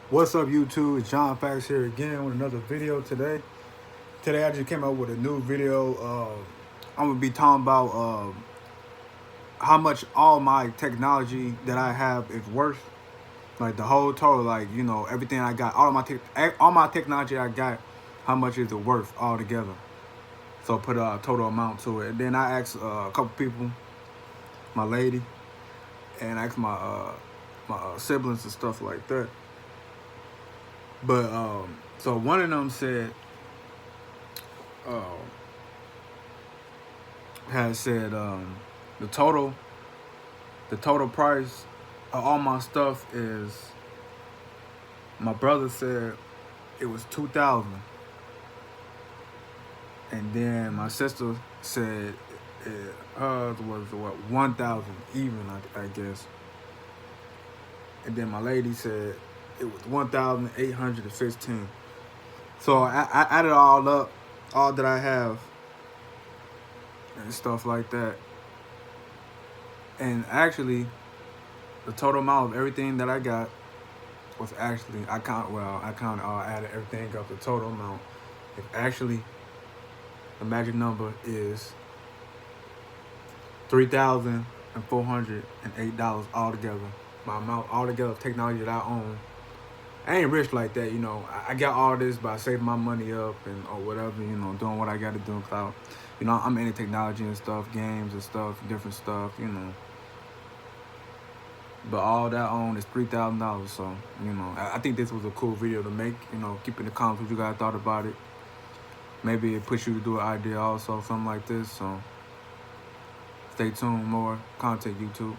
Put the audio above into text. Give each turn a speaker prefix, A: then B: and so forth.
A: What's up, YouTube? It's John Facts here again with another video today. Today I just came out with a new video. I'm gonna be talking about how much all my technology that I have is worth. Like the whole total, like everything I got, all my technology I got, how much is it worth altogether? So put a total amount to it. And then I asked a couple people, my lady, and I asked my siblings and stuff like that. But so one of them said, uh, had said the total price of all my stuff is. My brother said it was 2,000, and then my sister said hers was what 1,000 even, I guess. And then my lady said it was 1,815. So I added all up, all that I have, and stuff like that. And actually, the total amount of everything that I got was actually, I added everything up, the total amount. It actually, the magic number is $3,408 altogether. My amount altogether of technology that I own. I ain't rich like that, I got all this by saving my money up or whatever, doing what I got to do. Cause I'm into technology and stuff, games and stuff, different stuff, But all that I own is $3,000. So, I think this was a cool video to make. Keep in the comments what you guys thought about it. Maybe it pushed you to do an idea also, something like this. So, stay tuned, more content, YouTube.